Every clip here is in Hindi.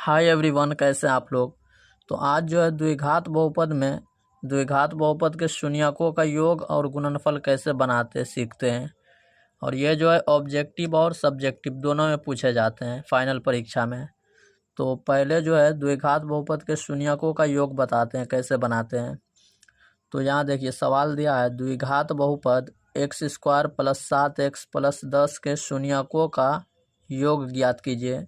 हाय एवरीवन, कैसे हैं आप लोग। तो आज जो है द्विघात बहुपद में द्विघात बहुपद के शून्यकों का योग और गुणनफल कैसे बनाते सीखते हैं। और ये जो है ऑब्जेक्टिव और सब्जेक्टिव दोनों में पूछे जाते हैं फाइनल परीक्षा में। तो पहले जो है द्विघात बहुपद के शून्यकों का योग बताते हैं कैसे बनाते हैं। तो यहाँ देखिए सवाल दिया है, द्विघात बहुपद x² + 7x + 10 के शून्यकों का योग ज्ञात कीजिए।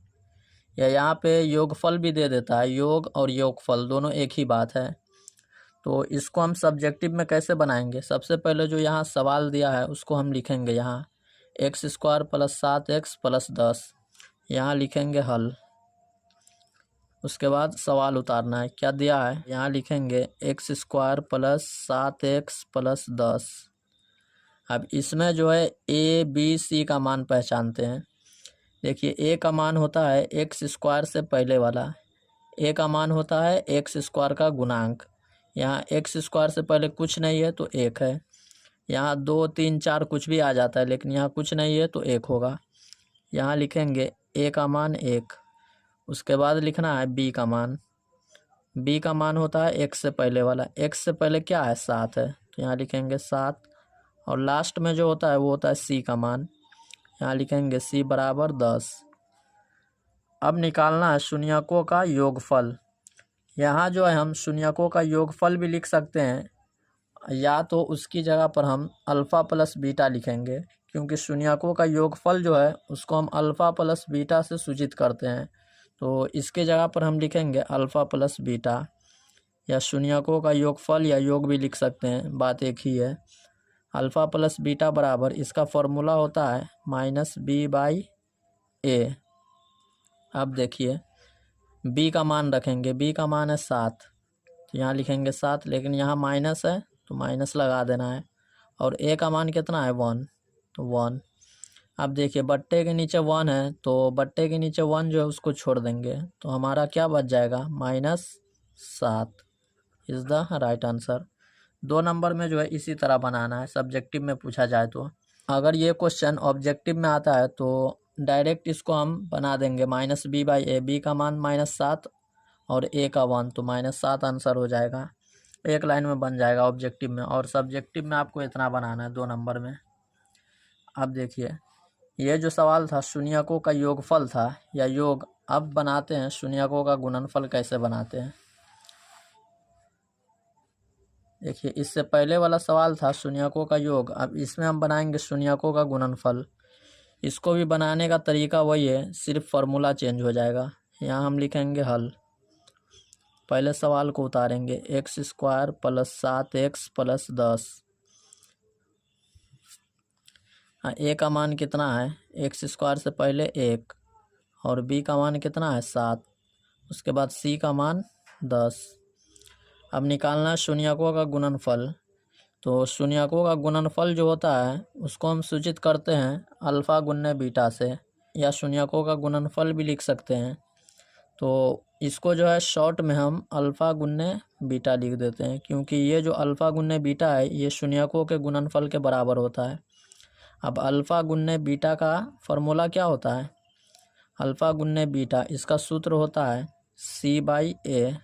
या यहाँ पे योगफल भी दे देता है, योग और योगफल दोनों एक ही बात है। तो इसको हम सब्जेक्टिव में कैसे बनाएंगे। सबसे पहले जो यहाँ सवाल दिया है उसको हम लिखेंगे, यहाँ x² + 7x + 10 यहाँ लिखेंगे हल। उसके बाद सवाल उतारना है, क्या दिया है यहाँ लिखेंगे x² + 7x + 10। अब इसमें जो है a b c का मान पहचानते हैं। देखिए a का मान होता है x² से पहले वाला, a का मान होता है x² का गुणांक। यहाँ x² से पहले कुछ नहीं है तो 1 है। यहाँ 2 3 4 कुछ भी आ जाता है, लेकिन यहाँ कुछ नहीं है तो 1 होगा। यहाँ लिखेंगे a का मान 1। उसके बाद लिखना है b का मान। b का मान होता है x से पहले वाला, x से पहले क्या है 7 है, तो यहाँ लिखेंगे 7। और लास्ट में जो होता है वो होता है c का मान, यहाँ लिखेंगे c = 10। अब निकालना है शून्यकों का योगफल। यहाँ जो है हम शून्यकों का योगफल भी लिख सकते हैं, या तो उसकी जगह पर हम अल्फ़ा + बीटा लिखेंगे, क्योंकि शून्यकों का योगफल जो है उसको हम अल्फ़ा + बीटा से सूचित करते हैं। तो इसके जगह पर हम लिखेंगे अल्फ़ा + बीटा, या शून्यकों का योगफल या योग भी लिख सकते हैं, बात एक ही है। अल्फ़ा + बीटा बराबर इसका फॉर्मूला होता है -b/a। अब देखिए b का मान रखेंगे, b का मान है 7, तो यहाँ लिखेंगे 7, लेकिन यहाँ माइनस है तो माइनस लगा देना है। और a का मान कितना है 1, तो 1। अब देखिए बट्टे के नीचे 1 है, तो बट्टे के नीचे 1 जो है उसको छोड़ देंगे, तो हमारा क्या बच जाएगा -7 is the right answer. 2 number में जो है इसी तरह बनाना है, सब्जेक्टिव में पूछा जाए तो। अगर ये क्वेश्चन ऑब्जेक्टिव में आता है तो डायरेक्ट इसको हम बना देंगे -b/a। b का मान -7 और a का 1, तो -7 आंसर हो जाएगा। एक लाइन में बन जाएगा ऑब्जेक्टिव में। और सब्जेक्टिव में आपको इतना बनाना है 2 नंबर में। अब देखिए ये जो सवाल था शून्यकों का योगफल था या योग। अब बनाते हैं शून्यकों का गुणनफल कैसे बनाते हैं। देखिए इससे पहले वाला सवाल था शून्यकों का योग, अब इसमें हम बनाएंगे शून्यकों का गुणनफल। इसको भी बनाने का तरीका वही है, सिर्फ फार्मूला चेंज हो जाएगा। यहाँ हम लिखेंगे हल। पहले सवाल को उतारेंगे x² + 7x + 10। हाँ, a का मान कितना है x² से पहले 1, और b का मान कितना है 7, उसके बाद c का मान 10। अब निकालना है शून्यकों का गुणनफल। तो शून्यकों का गुणनफल जो होता है उसको हम सूचित करते हैं अल्फ़ा × बीटा से, या शून्यकों का गुणनफल भी लिख सकते हैं। तो इसको जो है शॉर्ट में हम अल्फ़ा × बीटा लिख देते हैं, क्योंकि ये जो अल्फ़ा × बीटा है ये शून्यकों के गुणनफल के बराबर होता है। अब अल्फ़ा × बीटा का फॉर्मूला क्या होता है, अल्फ़ा × बीटा इसका सूत्र होता है c/a।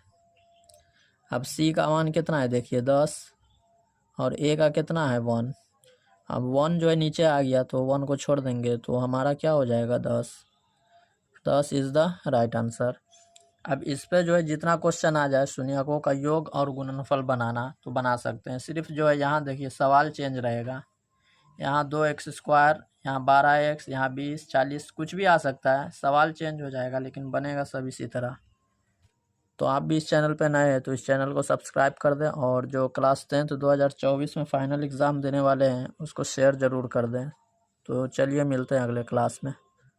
अब c का मान कितना है देखिए 10, और a का कितना है 1। अब 1 जो है नीचे आ गया तो 1 को छोड़ देंगे, तो हमारा क्या हो जाएगा 10 इज़ द राइट आंसर। अब इस पे जो है जितना क्वेश्चन आ जाए शून्यकों का योग और गुणनफल बनाना तो बना सकते हैं। सिर्फ जो है यहाँ देखिए सवाल चेंज रहेगा, यहाँ 2x², यहाँ 12x, यहाँ 20 40 कुछ भी आ सकता है, सवाल चेंज हो जाएगा लेकिन बनेगा सब इसी तरह। तो आप भी इस चैनल पे नए हैं तो इस चैनल को सब्सक्राइब कर दें, और जो क्लास 10th 2024 में फ़ाइनल एग्ज़ाम देने वाले हैं उसको शेयर ज़रूर कर दें। तो चलिए मिलते हैं अगले क्लास में।